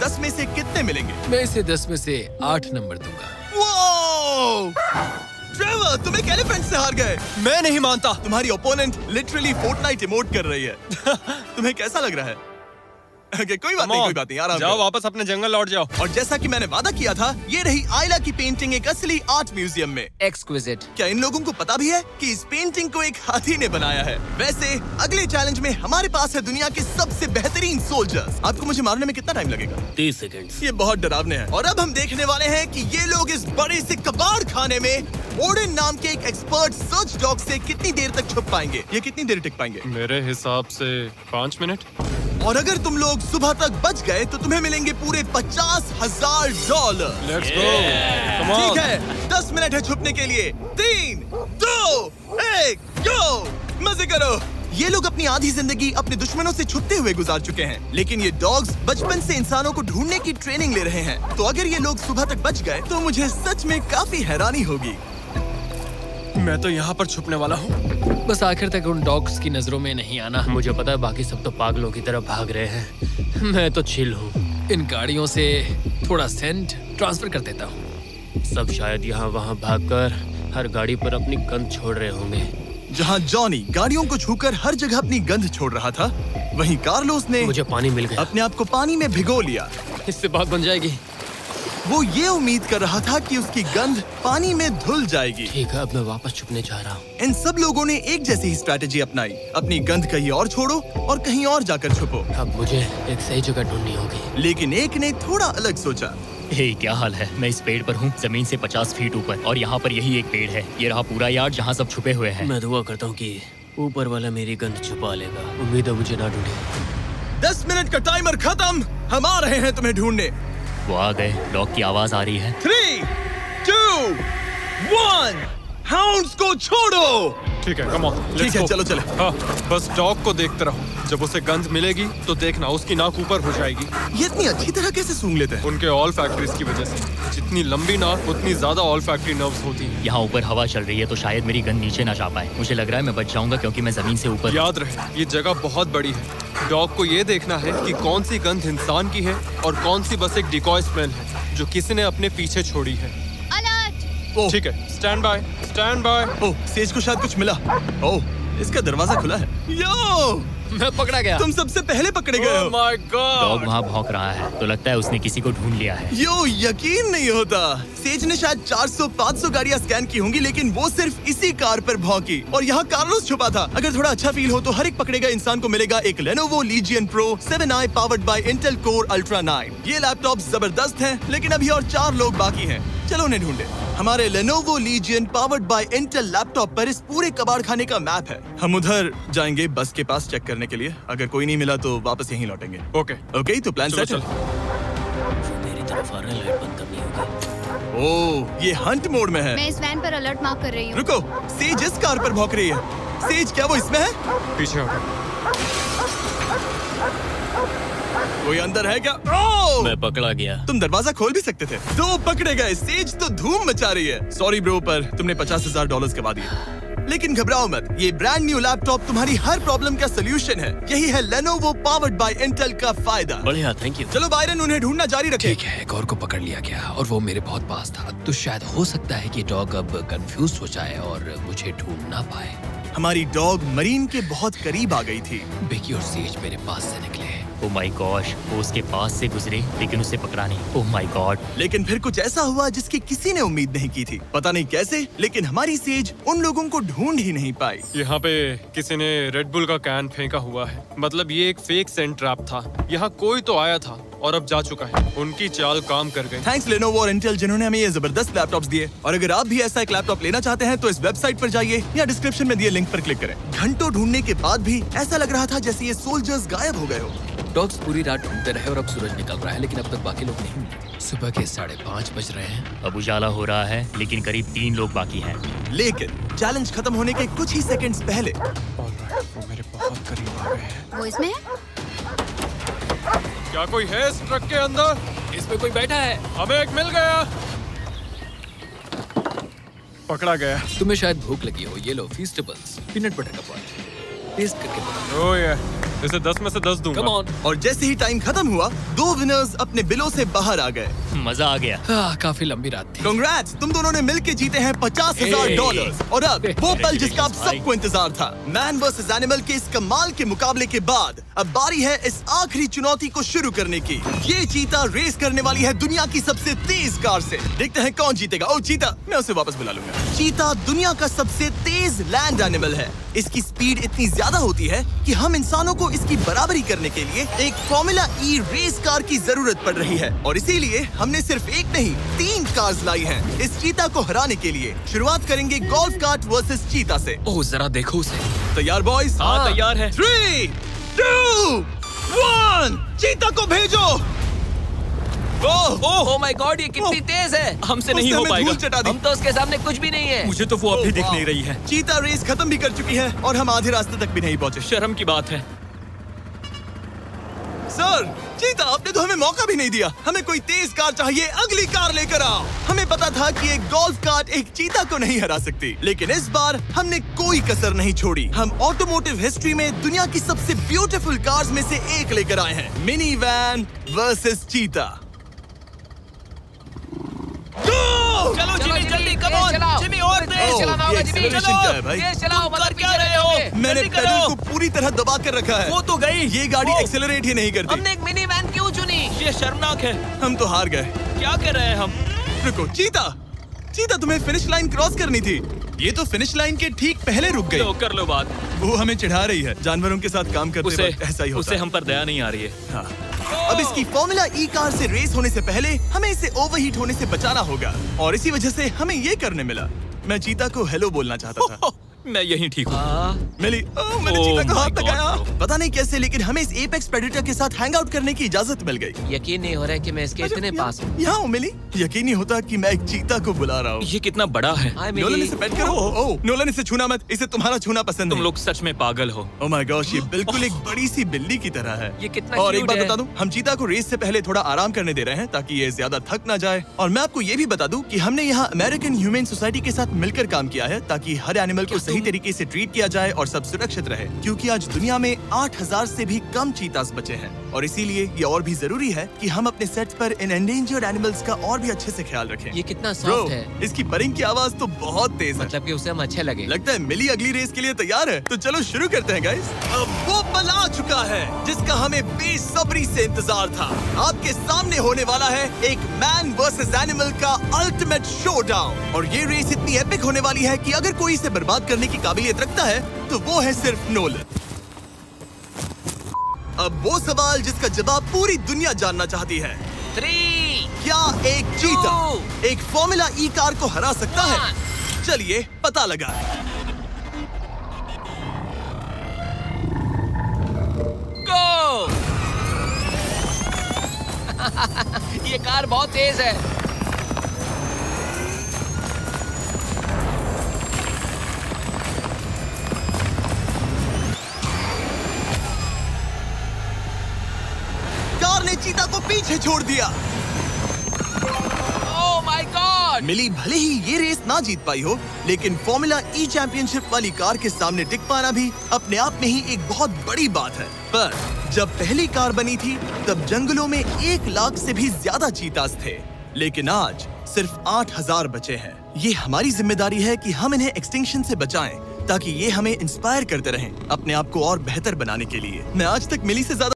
10 में से कितने मिलेंगे? मैं इसे 10 में से 8 नंबर दूंगा। वो ट्रेवर, तुम एक एलिफेंट से हार गए। मैं नहीं मानता। तुम्हारी ओपोनेंट लिटरली फोर्टनाइट इमोट कर रही है। तुम्हें कैसा लग रहा है? Okay, कोई बात नहीं, आराम जाओ, करो। वापस अपने जंगल लौट जाओ। और जैसा कि मैंने वादा किया था, ये रही आयला की पेंटिंग एक असली आर्ट म्यूजियम में। एक्सक्विजिट। क्या इन लोगों को पता भी है कि इस पेंटिंग को एक हाथी ने बनाया है? वैसे अगले चैलेंज में हमारे पास है दुनिया के सबसे बेहतरीन सोल्जर्स। आपको मुझे मारने में कितना टाइम लगेगा? 30 सेकंड। ये बहुत डरावने है। और अब हम देखने वाले हैं कि ये लोग इस बड़े से कबाड़ खाने में ओडिन नाम के एक एक्सपर्ट सर्च डॉग से कितनी देर तक छुप पाएंगे। ये कितनी देर टिक पाएंगे? मेरे हिसाब से 5 मिनट। और अगर तुम लोग सुबह तक बच गए तो तुम्हें मिलेंगे पूरे $50,000। Let's go, come on. ठीक है, 10 मिनट है छुपने के लिए। 3, 2, 1, गो! मजे करो। ये लोग अपनी आधी जिंदगी अपने दुश्मनों से छुपते हुए गुजार चुके हैं, लेकिन ये डॉग्स बचपन से इंसानों को ढूंढने की ट्रेनिंग ले रहे हैं। तो अगर ये लोग सुबह तक बच गए तो मुझे सच में काफी हैरानी होगी। मैं तो यहाँ पर छुपने वाला हूँ। बस आखिर तक उन डॉग्स की नजरों में नहीं आना। मुझे पता है बाकी सब तो पागलों की तरफ भाग रहे हैं, मैं तो चिल हूँ। इन गाड़ियों से थोड़ा सेंट ट्रांसफर कर देता हूँ। सब शायद यहाँ वहाँ भागकर हर गाड़ी पर अपनी गंध छोड़ रहे होंगे। जहाँ जॉनी गाड़ियों को छूकर हर जगह अपनी गंध छोड़ रहा था, वहीं कार्लोस ने मुझे पानी मिल गया। अपने आप को पानी में भिगो लिया। इससे बात बन जाएगी। वो ये उम्मीद कर रहा था कि उसकी गंध पानी में धुल जाएगी। ठीक है, अब मैं वापस छुपने जा रहा हूँ। इन सब लोगों ने एक जैसी ही स्ट्रैटेजी अपनाई। अपनी गंध कहीं और छोड़ो और कहीं और जाकर छुपो। अब मुझे एक सही जगह ढूंढनी होगी। लेकिन एक ने थोड़ा अलग सोचा। हे, क्या हाल है? मैं इस पेड़ पर हूँ, जमीन से 50 फीट ऊपर, और यहाँ पर यही एक पेड़ है। ये रहा पूरा यार्ड जहाँ सब छुपे हुए हैं। मैं दुआ करता हूँ कि ऊपर वाला मेरी गंध छुपा लेगा। उम्मीद है मुझे ना ढूंढे। 10 मिनट का टाइमर खत्म। हम आ रहे हैं तुम्हें ढूंढने। वो आ गए। डॉग की आवाज आ रही है। 3, 2, 1, हाउंड्स को छोड़ो। ठीक है, कम ऑन। ठीक है, चलो चले। हाँ, बस डॉग को देखते रहो। जब उसे गंध मिलेगी तो देखना उसकी नाक ऊपर हो जाएगी। ये इतनी अच्छी तरह कैसे सूंघ लेते हैं? उनके ऑल फैक्ट्रीज की वजह से। जितनी लंबी नाक उतनी ज्यादा ऑल फैक्ट्री नर्व्स होती हैं। यहाँ ऊपर हवा चल रही है तो शायद मेरी गंध नीचे ना जा पाए। मुझे लग रहा है मैं बच जाऊंगा क्योंकि मैं जमीन से ऊपर। याद रहे, ये जगह बहुत बड़ी है। डॉग को ये देखना है कि कौन सी गंध इंसान की है और कौन सी बस एक डिकॉय स्मेल है जो किसी ने अपने पीछे छोड़ी है। ओह, ठीक है, stand by, stand by. Oh, says को शायद कुछ मिला। ओह, इसका दरवाजा खुला है। यो, मैं पकड़ा गया। तुम सबसे पहले पकड़े गए हो। Oh my God! डॉग वहाँ भौंक रहा है तो लगता है उसने किसी को ढूंढ लिया है। यो, यकीन नहीं होता। सेज ने शायद 400-500 गाड़ियाँ स्कैन की होंगी, लेकिन वो सिर्फ इसी कार पर भौंकी। और यहाँ कार्लोस छुपा था। अगर थोड़ा अच्छा फील हो तो हर एक पकड़े गए इंसान को मिलेगा एक Lenovo Legion Pro 7i powered by Intel Core Ultra 9। ये लैपटॉप जबरदस्त है, लेकिन अभी और 4 लोग बाकी हैं। चलो उन्हें ढूंढे। हमारे Lenovo Legion powered by Intel laptop पर इस पूरे कबाड़ खाने का मैप है। हम उधर जाएंगे बस के पास चेक करने के लिए। अगर कोई नहीं मिला तो वापस यहीं लौटेंगे। ओके, तो प्लान सेट है। मेरी तरफ आ रहा है, लाइट बंद करनी होगी। ओह, ये हंट मोड में है। मैं इस वैन पर अलर्ट मार्क कर रही हूँ। रुको, सेज इस कार पर भौंक रही है। सेज, क्या वो इसमें है? पीछे हटो। कोई अंदर है क्या? ओह! मैं पकड़ा गया। तुम दरवाजा खोल भी सकते थे। 2 पकड़े गए। सेज तो धूम मचा रही है। सॉरी ब्रो, पर तुमने $50,000 गवा दिए। लेकिन घबराओ मत, ये ब्रांड न्यू लैपटॉप तुम्हारी हर प्रॉब्लम का सोल्यूशन है। यही है Lenovo powered by Intel का फायदा। बढ़िया, थैंक यू। चलो बायरन, उन्हें ढूंढना जारी रखे। ठीक है, एक और को पकड़ लिया गया और वो मेरे बहुत पास था। तो शायद हो सकता है कि डॉग अब कंफ्यूज हो जाए और मुझे ढूंढ ना पाए। हमारी डॉग मरीन के बहुत करीब आ गई थी। बेकी और सेज मेरे पास से निकले। ओह माय गॉश, वो उसके पास से गुजरे लेकिन उसे पकड़ा नहीं। Oh my God. लेकिन फिर कुछ ऐसा हुआ जिसकी किसी ने उम्मीद नहीं की थी। पता नहीं कैसे, लेकिन हमारी सेज उन लोगों को ढूंढ ही नहीं पाई। यहाँ पे किसी ने रेड बुल का कैन फेंका हुआ है। मतलब ये एक फेक सेंट ट्रैप था। यहाँ कोई तो आया था और अब जा चुका है। उनकी चाल काम कर गई। थैंक्स Lenovo और Intel जिन्होंने हमें ये जबरदस्त लैपटॉप्स दिए। और अगर आप भी ऐसा एक लैपटॉप लेना चाहते हैं तो इस वेबसाइट पर जाइए या डिस्क्रिप्शन में दिए लिंक पर क्लिक करें। घंटों ढूंढने के बाद भी ऐसा लग रहा था जैसे ये सोल्जर्स गायब हो गए हो। डॉग्स पूरी रात ढूंढते रहे और अब सूरज निकल रहा है, लेकिन अब तक बाकी लोग नहीं मिले। सुबह के 5:30 बज रहे हैं। अब उजाला हो रहा है लेकिन करीब 3 लोग बाकी हैं। लेकिन चैलेंज खत्म होने के कुछ ही सेकंड्स पहले वो मेरे बहुत करीब आ गए हैं। वो इसमें है? क्या कोई है इस ट्रक के अंदर? इसमें कोई बैठा है। हमें एक मिल गया। पकड़ा गया। तुम्हें शायद भूख लगी हो। ये लो फीस्टेबल्स, पीनट बटर का पॉट। टेस्ट करके बताओ। ओह इसे 10 में से 10 दूंगा। Come on. और जैसे ही टाइम खत्म हुआ, 2 विनर्स अपने बिलों से बाहर आ गए। मजा आ गया। काफी लंबी रात थी। कांग्रेट्स, तुम दोनों ने मिलके जीते हैं $50,000। और अब वो पल जिसका आप सबको इंतजार था, मैन वर्सेस एनिमल के इस कमाल के मुकाबले के बाद अब बारी है इस आखिरी चुनौती को शुरू करने की। ये चीता रेस करने वाली है दुनिया की सबसे तेज कार से। देखते हैं कौन जीतेगा। ओ चीता, मैं उसे वापस बुला लूंगा। चीता दुनिया का सबसे तेज लैंड एनिमल है। इसकी स्पीड इतनी ज्यादा होती है कि हम इंसानों को इसकी बराबरी करने के लिए एक फॉर्मूला ई रेस कार की जरूरत पड़ रही है। और इसीलिए हमने सिर्फ एक नहीं 3 कार्स लाई हैं इस चीता को हराने के लिए। शुरुआत करेंगे गोल्फ कार्ट वर्सेस चीता से। ओह, जरा देखो उसे। तैयार बॉयज? हाँ, तैयार है। 3, 2, 1, चीता को भेजो। ओह माय गॉड, ये कितनी तेज है। हमसे नहीं उसने हो हमें पाएगा। धूल चटा दी। हम तो उसके सामने कुछ भी नहीं है। मुझे तो वो अब भी दिख वाह। नहीं रही है। चीता रेस खत्म भी कर चुकी है और हम आधे रास्ते तक भी नहीं पहुंचे। शर्म की बात है। सर, चीता, आपने तो हमें मौका भी नहीं दिया। हमें कोई तेज कार चाहिए, अगली कार लेकर आओ। हमें पता था कि एक गोल्फ कार्ट एक चीता को नहीं हरा सकती, लेकिन इस बार हमने कोई कसर नहीं छोड़ी। हम ऑटोमोटिव हिस्ट्री में दुनिया की सबसे ब्यूटीफुल कार्स में से एक लेकर आए हैं, मिनी वैन वर्सेस चीता। चलो जिमी, जल्दी कम ऑन जिमी, और तेज चलाना होगा जिमी। acceleration क्या है भाई? तेज चलाओ, कर क्या रहे हो? मैंने जल्दी पेडल करो। को पूरी तरह दबा कर रखा है। वो तो गई। ये गाड़ी एक्सेलरेट ही नहीं करती। हमने एक मिनी वैन क्यों चुनी? ये शर्मनाक है। हम तो हार गए। क्या कर रहे हैं हम? रुको, चीता, चीता, तुम्हें फिनिश लाइन क्रॉस करनी थी। ये तो फिनिश लाइन के ठीक पहले रुक गई। लो, कर लो बात। वो हमें चिढ़ा रही है। जानवरों के साथ काम करते उसे वक्त ऐसा ही होता उसे है। हम पर दया नहीं आ रही है। हाँ। अब इसकी फॉर्मूला ई कार से रेस होने से पहले हमें इसे ओवरहीट होने से बचाना होगा, और इसी वजह से हमें ये करने मिला। मैं चीता को हेलो बोलना चाहता था। मैं यहीं ठीक हूँ। मिली। मैंने Oh चीता को हाथ my God, लगाया। bro. पता नहीं कैसे, लेकिन हमें इस एपेक्स प्रेडेटर के साथ हैंग आउट करने की इजाजत मिल गई। यकीन नहीं हो रहा है कि मैं इसके इतने पास हूँ। यहाँ हूँ मिली। यकीन नहीं होता कि मैं एक चीता को बुला रहा हूँ। ये कितना बड़ा है। हाय नोलन, मिली। इसे पेट करो। ओह, नोलन, इसे छूना मत। इसे तुम्हारा छूना पसंद तुम नहीं। लोग सच में पागल हो। ओह माय गॉश, ये बिल्कुल एक बड़ी सी बिल्ली की तरह है। ये कितना और एक cute बात है। बता दूं, हम चीता को रेस से पहले थोड़ा आराम करने दे रहे हैं ताकि ये ज्यादा थक ना जाए। और मैं आपको ये भी बता दूं कि हमने यहाँ अमेरिकन ह्यूमन सोसाइटी के साथ मिलकर काम किया है ताकि हर एनिमल को सही तरीके से ट्रीट किया जाए और सब सुरक्षित रहे, क्योंकि आज दुनिया में 8000 से भी कम चीतास बचे हैं। और इसीलिए ये और भी जरूरी है कि हम अपने सेट्स पर इन एंडेंजर्ड एनिमल्स का और भी अच्छे से ख्याल रखें। ये कितना ब्रो, सॉफ्ट है। इसकी परिंग की आवाज तो बहुत तेज है। मतलब कि उसे हम अच्छे लगे। लगता है मिली अगली रेस के लिए तैयार है। तो चलो शुरू करते हैं गाइस। अब वो पल आ चुका है जिसका हमें बेसब्री से इंतजार था। आपके सामने होने वाला है एक मैन वर्सेस एनिमल का अल्टीमेट शोडाउन। और ये रेस इतनी एपिक होने वाली है कि अगर कोई इसे बर्बाद करने की काबिलियत रखता है तो वो है सिर्फ नोलन। अब वो सवाल जिसका जवाब पूरी दुनिया जानना चाहती है, 3, क्या एक चीता एक फॉर्मूला ई कार को हरा सकता है? चलिए पता लगा। गो। ये कार बहुत तेज है। कार ने चीता को पीछे छोड़ दिया। Oh my God. मिली भले ही ये रेस ना जीत पाई हो, लेकिन फॉर्मूला ई चैंपियनशिप वाली कार के सामने टिक पाना भी अपने आप में ही एक बहुत बड़ी बात है। पर जब पहली कार बनी थी तब जंगलों में 1 लाख से भी ज्यादा चीतास थे, लेकिन आज सिर्फ 8000 बचे हैं। ये हमारी जिम्मेदारी है कि हम इन्हें एक्सटिंक्शन से बचाएं ताकि ये हमें इंस्पायर करते रहें अपने आप को और बेहतर बनाने के लिए। मैं आज तक मिली से ज्यादा